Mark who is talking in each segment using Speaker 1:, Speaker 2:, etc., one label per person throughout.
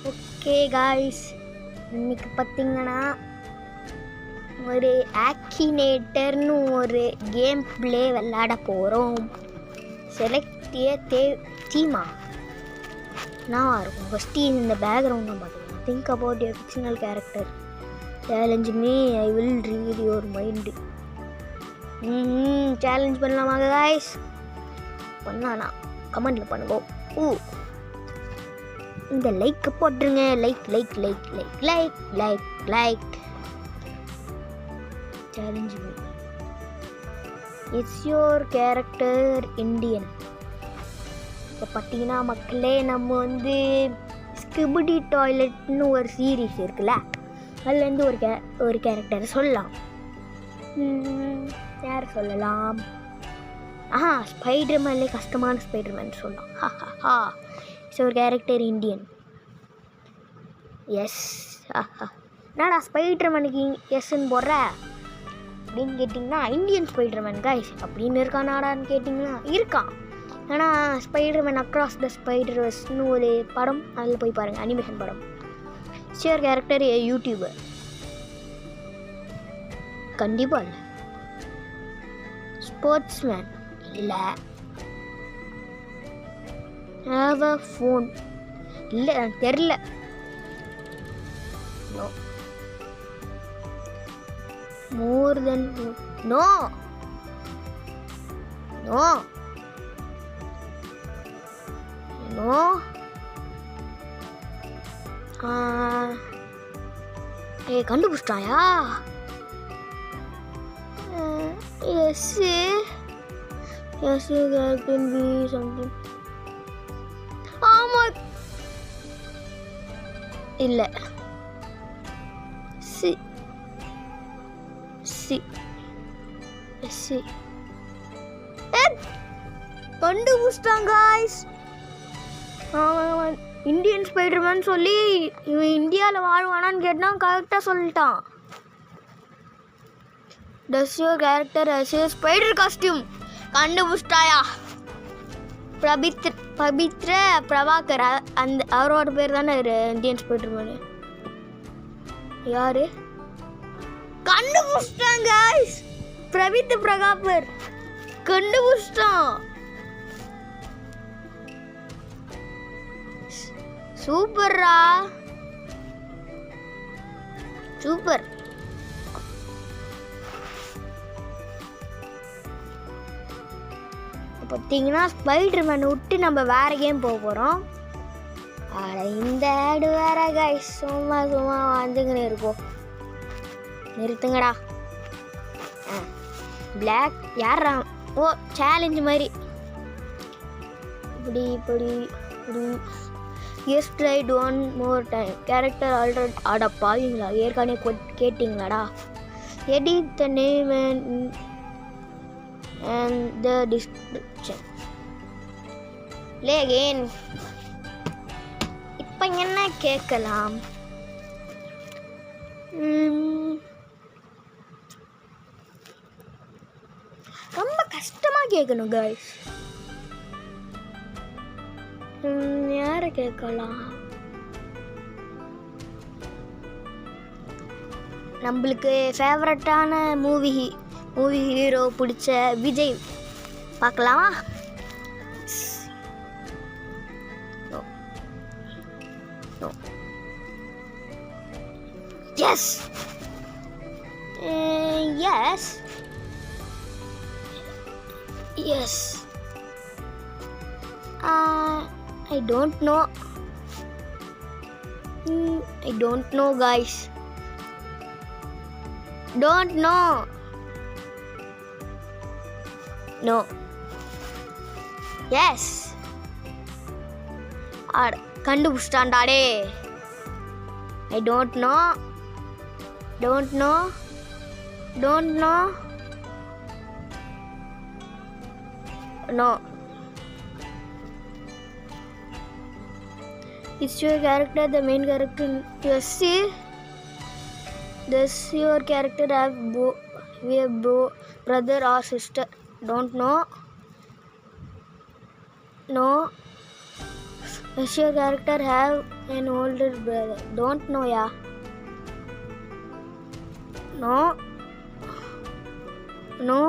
Speaker 1: Okay guys, இன்னைக்கு பார்த்தீங்கன்னா ஒரு ஆக்கினேட்டர்னு ஒரு கேம் பிளே விளையாட போகிறோம். செலக்ட் தீமா நான் இருக்கும் ஃபஸ்ட்டு இந்த பேக்ரவுண்ட் தான் பார்த்துக்கலாம். Think about your fictional character, challenge me, I will read your mind. Challenge பண்ணலாமா காய்ஸ்? பண்ணானா கமெண்டில் பண்ணுங்க. இந்த லைக் போட்டுருங்க. Like like like like like like like challenge me. It's your character Indian. இப்போ பார்த்தீங்கன்னா மக்களே, நம்ம வந்து ஸ்கிபிடி டாய்லெட்னு ஒரு சீரீஸ் இருக்குல்ல, அதுலேருந்து ஒரு கேரக்டர் சொல்லலாம். யார் சொல்லலாம்? ஸ்பைடர்மேன்லேயே கஷ்டமான ஸ்பைடர்மேன் சொல்லலாம். ஸோ ஒரு கேரக்டர் இண்டியன். எஸ். என்னடா ஸ்பைடர்மேனுக்கு எஸ்ன்னு போடுற அப்படின்னு கேட்டிங்கன்னா, இந்தியன் ஸ்பைடர்மேன் கைஸ் அப்படின்னு இருக்கானாடான்னு கேட்டிங்கன்னா இருக்கான். ஆனால் ஸ்பைடர்மேன் அக்ராஸ் த ஸ்பைடர்வர்ஸ்னு ஒரு படம், அதில் போய் பாருங்கள், அனிமேஷன் படம். ஷியர் கேரக்டர் யூடியூபர் கண்டிப்பாக இல்லை. ஸ்போர்ட்ஸ்மேன் இல்லை. ஹேவ் அ ஃபோன் இல்லை, எனக்கு தெரில. No. More then no no no. கண்டுபிடிச்சிட்டாயா? Yes yes can be something. ஆமா, இல்லை. சி சி சி கண்டுபிடிச்சிட்டாங்க காய்ஸ். இந்தியன் ஸ்பைடர்மேன் சொல்லி இவன் இந்தியாவில் வாழ்வானான்னு கேட்டான், கரெக்டாக சொல்லிட்டான். Does your character has a spider costume. கண்டுபிடிச்சிட்டாயா? பபித்ர பிரபாகர், அந்த அவரோட பேர் தானே இந்தியன் ஸ்பைடர்மேனு. யாரு? கண்டுபிடிச்சிட்டாங்க காய்ஸ். பிரபித் பிரகாபர் கண்டுபிடிச்சிட்டான். சூப்பர்ரா, சூப்பர். பார்த்தீங்கன்னா ஸ்பைடர்மேனை விட்டு நம்ம வேற கேம் போக போகிறோம். இந்த ஆடு வேற கைஸ், சும்மா சும்மா வந்துங்கன்னு இருக்கும். நிறுத்துங்கடா. பிளாக் யாரா? ஓ, சேலஞ்சு மாதிரி. இப்படி இப்படி இப்படி. Yes tried one more time. Character already பாவீங்களா? ஏற்கனவே கேட்டிங்களாடா? Edit the name and the description. Play again. இப்போ என்ன கேட்கலாம்? ரொம்ப கஷ்டமாக கேட்கணும் guys. யாரை கேட்கலாம்? நம்மளுக்கு ஃபேவரட்டான மூவி ஹீரோ பிடிச்ச விஜய் பார்க்கலாமா? Yes yes yes. I don't know guys. Don't know. No. Yes. கண்டுபிடிச்சிட்டான்டா டே. I don't know. No. Is your character the main character? Yes. Does your character have brother or sister? Don't know. No. Does your character have an older brother? Don't know, yeah. No. No.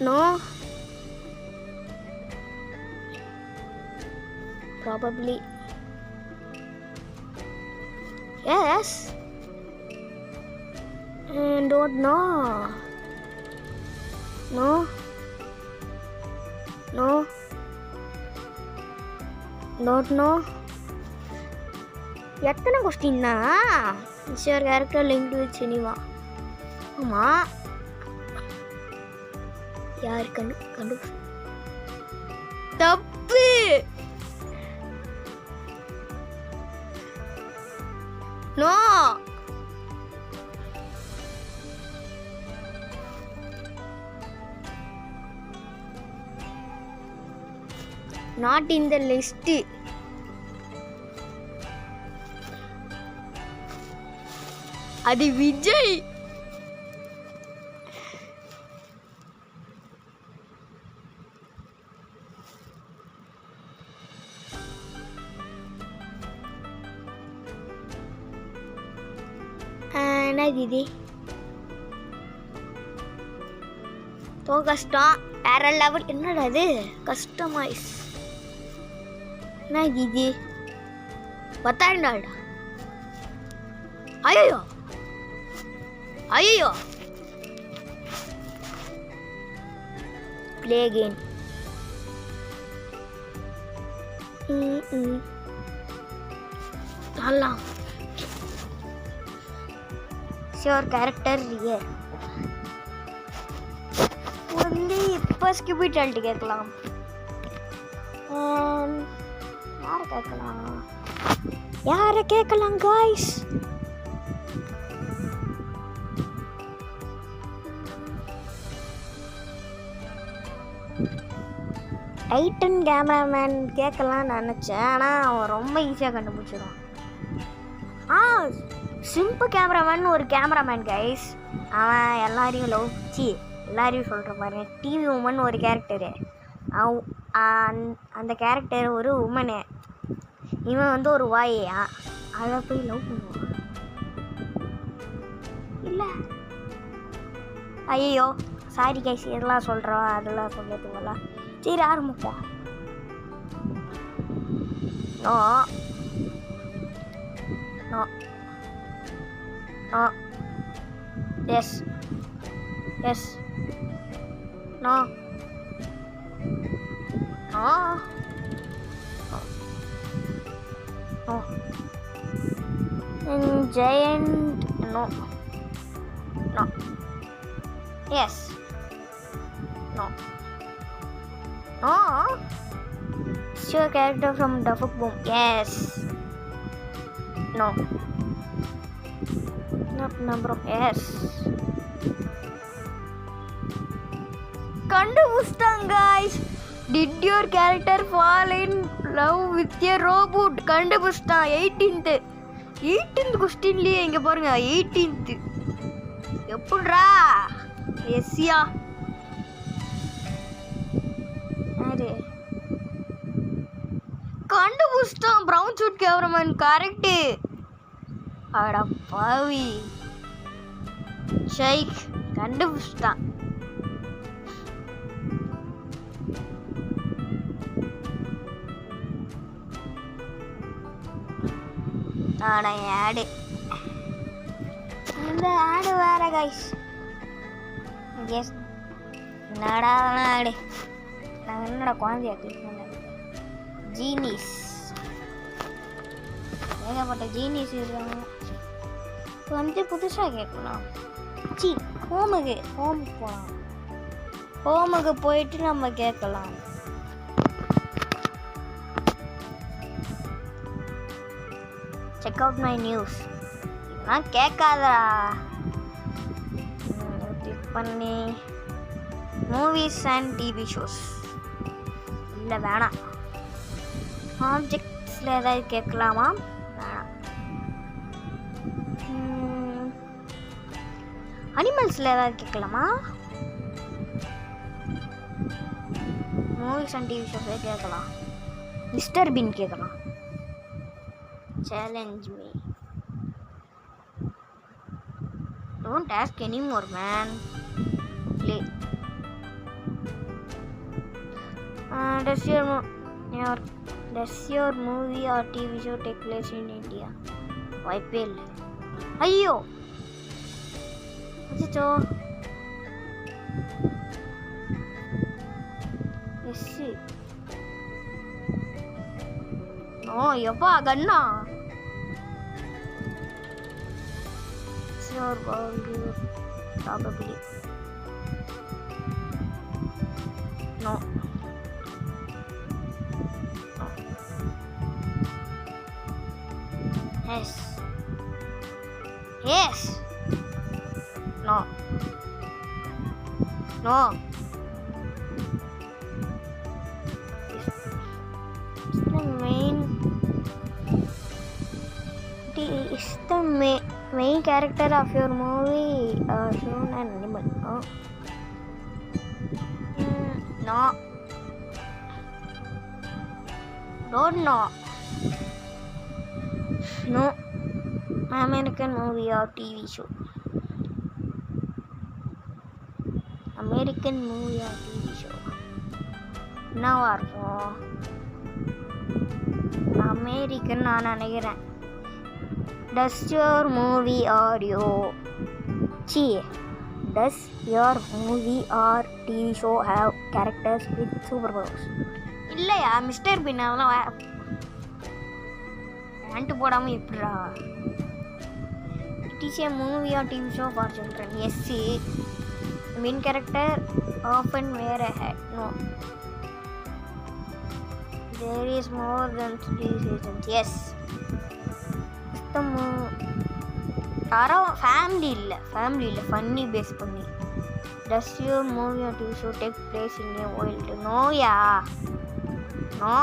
Speaker 1: No. Probably. Yes. And don't know. No. No. Don't know. எத்தனை கொஸ்டின்னா? Is your character linked with cinema? ஆமா. யார் கண்டு தப்பு. No. Not in the list. அது விஜய். என்ன இது? தோ கஷ்டம். வேற லெவல். என்னடா இது? கஸ்டமைஸ். என்ன இது? 10,000. ஐயோ ஐயோ. Play again. நல்லா. Your character here. only இப்போ ஸ்கிபிட் அல்ட் கேட்கலாம். யாரை கேட்கலாம் guys? டைட்டன் கேமராமேன் கேட்கலான்னு நினச்சேன். ஆனால் அவன் ரொம்ப ஈஸியாக கண்டுபிடிச்சிடுவான். சிம்பிள் கேமராமேன் ஒரு கேமராமேன் கைஸ். அவன் எல்லாரையும் எல்லாரையும் சொல்கிற பாருங்க. டிவி உமன் ஒரு கேரக்டரு. அந்த கேரக்டர் ஒரு உமனு. இவன் வந்து ஒரு வாயா. அதை போய் லவ் பண்ணுவான். இல்லை ஐயோ சாரி கைஸ். இதெல்லாம் சொல்கிறோம் அதெல்லாம் சொல்லிட்டுங்களா. சரி ஆரம்பிப்போம். No no no. Yes yes. No no no. Giant. No. No. Yes. No. No. Is your character from Dufuk Boom? Yes. No. No bro. Yes. Kandupustan guys. Did your character fall in love with a robot? Kandupustan 18th கொஸ்டின்லயே இங்க பாருங்க 18th. எப்படிரா? எஸ்யா. அரே கண்டுபிடிச்சிட்டான். Brown suit cameraman correct. அட பாவி. ஷைக் கண்டுபிடிச்சிட்டான். ஆனா ஆடு இந்த ஆடு வேற கைஸ். எஸ் என்னடா ஆடு. நான் என்னடா குழந்தையா கிளிக் பண்ணேன். ஜீனிஸ் ஏகப்பட்ட ஜீனிஸ் இருக்காங்க. வந்து புதுசாக கேட்கலாம். ஹோமுக்கு போகலாம். ஹோமுக்கு போயிட்டு நம்ம கேட்கலாம். Check out my news. இதெல்லாம் கேட்காதா. கிளிக் பண்ணி மூவிஸ் அண்ட் டிவி ஷோஸ். இல்லை வேணாம். ஆப்ஜெக்ட்ஸில் ஏதாவது கேட்கலாமா? வேணாம். அனிமல்ஸில் ஏதாவது கேட்கலாமா? மூவிஸ் அண்ட் டிவி ஷோஸே கேட்கலாம். மிஸ்டர் பீன் கேட்கலாம். Challenge me. Don't ask any more man. Play. Does your movie or TV show take place in India? வாய்ப்பே இல்லை. ஐயோ அச்சோ. எஸ்ஸு. ஓ எப்பா கண்ணா. Sure, probably. No. Yes. Yes. No. No. Is the main character of your movie shown an animal? No. No. Don't know. No. American movie or TV show. American movie or TV show. என்னவா இருக்கும்? American நான் நினைக்கிறேன். Does your movie or TV show have characters with superpowers? இல்லையா mister been அதெல்லாம் pant போடாமல் எப்படிடா? It is a movie or TV show for children. Yes. Main character often wear a hat. No. There is more than 3 seasons. Yes. Family இல்லை funny base பண்ணி. Does your movie or TV show take place in a wild? நோயா no.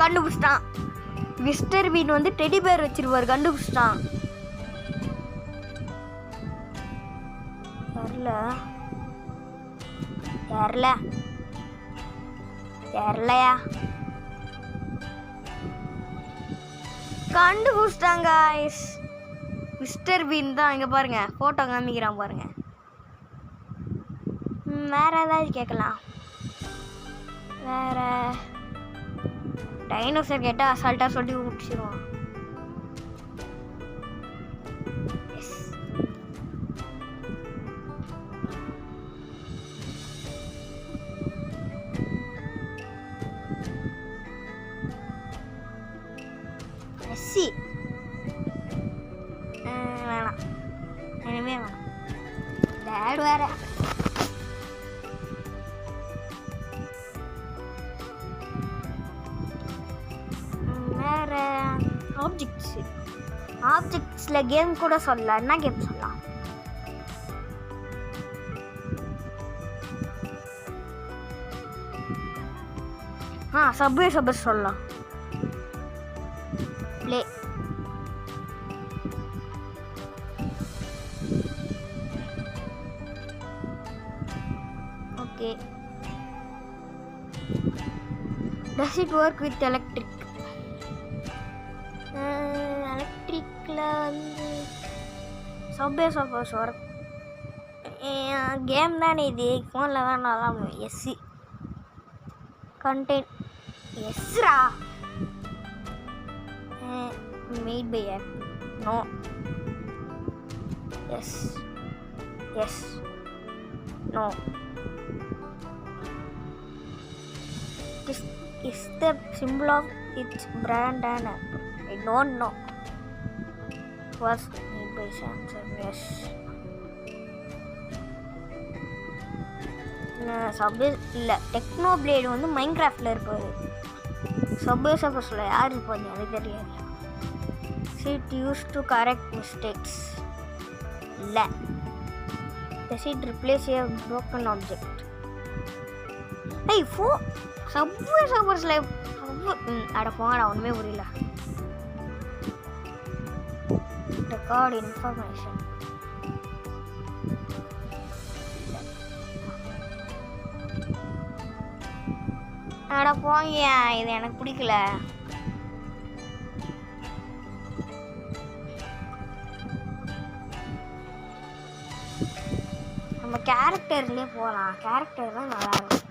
Speaker 1: கண்டுபிடிச்சிட்டான். Mister been வந்து teddy bear வச்சிருப்பாரு. கண்டுபிடிச்சிட்டான். தெரியலையா கண்டுபிடிச்சிட்டாங்க. Mister been தான். இங்கே பாருங்க ஃபோட்டோ காமிக்கிறான் பாருங்க. வேற ஏதாவது கேட்கலாம். வேற டைனோசர் கேட்டால் அசால்ட்டாக சொல்லி முடிச்சிடுவான். மெஸ்ஸி வேணாம். இனிமே வேணாம். டேட் வேற. வேற ஆப்ஜெக்ட்ஸில் கேம் கூட சொல்லலாம். என்ன கேம் சொல்லலாம்? சப்வே சர்ஃபர்ஸ் சொல்லலாம். Play. Okay. Does it work with electric? எலக்ட்ரிக்கில் வந்து சப்வே சர்ஃபர்ஸ் ஒர்க். கேம் தானே இது, ஃபோனில் தான் நல்லா. எஸ்சி கண்டென்ட். எஸ்ரா. Made by app. No. Yes no. Is the symbol of its brand and app? I don't know. Was made by Samsung. Yes. Subway இல்லை. Techno blade வந்து மைன்கிராஃப்டில் இருப்பார். சப்வே சர்ஃபர்ஸில் யார் இருப்பாங்க அது தெரியாது. It used to correct mistakes. இல்லை. Does it replace a broken object? Subway சர்ஃபர்ஸில் அட போங்கடா ஒன்றுமே புரியல. Record information. அட போங்க, இது எனக்கு பிடிக்கல. நம்ம கேரக்டர்லேயே போகலாம். கேரக்டர் தான் நல்லா இருக்கும்.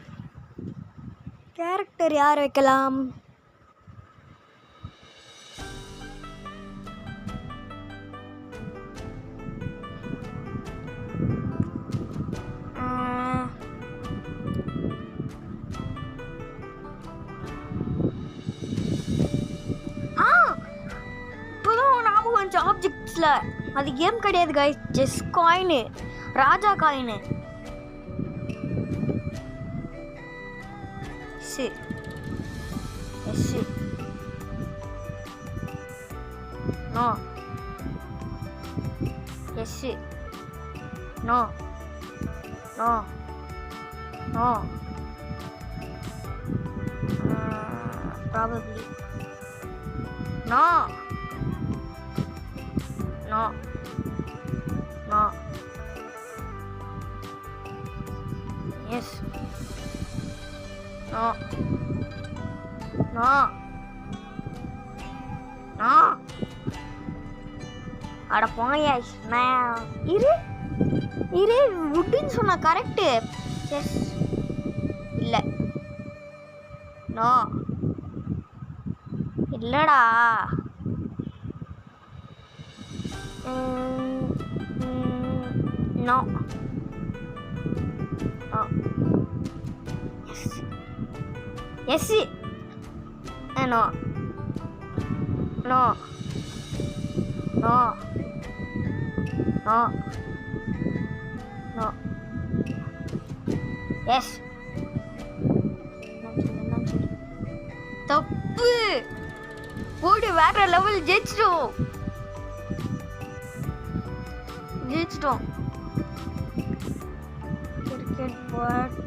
Speaker 1: கேரக்டர் யார் வைக்கலாம்? ஆப்ஜெக்ட்ஸ்ல அது கேம் கிடையாது guys, just coin, Raja coin. See yes no yes no no no probably no no no yes no no no அட போங்கயா. நான் இரு வுட்டுன்னு சொன்னா கரெக்டு. எஸ் இல்லை நோ இல்லடா. No. Oh. Yes. Yes. No. No. No. No. No. Yes. தப்பு. போடு, வேற level ஜெயிச்சிட்டோம். Cricket bat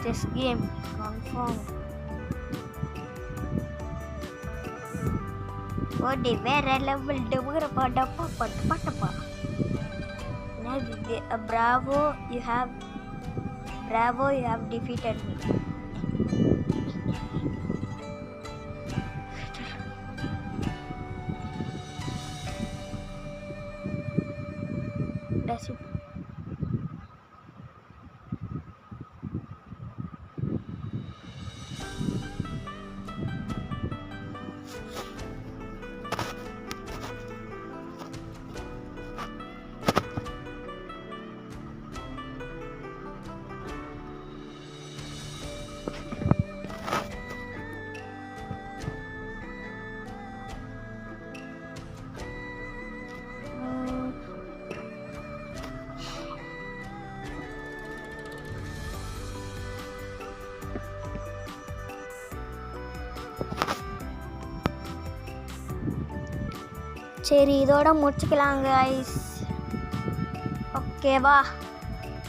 Speaker 1: chess game confirm. போடு, வேற லெவல் டப்பா டப்பா பட்டப்பா டப்பா. என்னது? Bravo, you have defeated me. That's it. சரி, இதோட முடிச்சுக்கலாம் गाइस. ஓகேவா?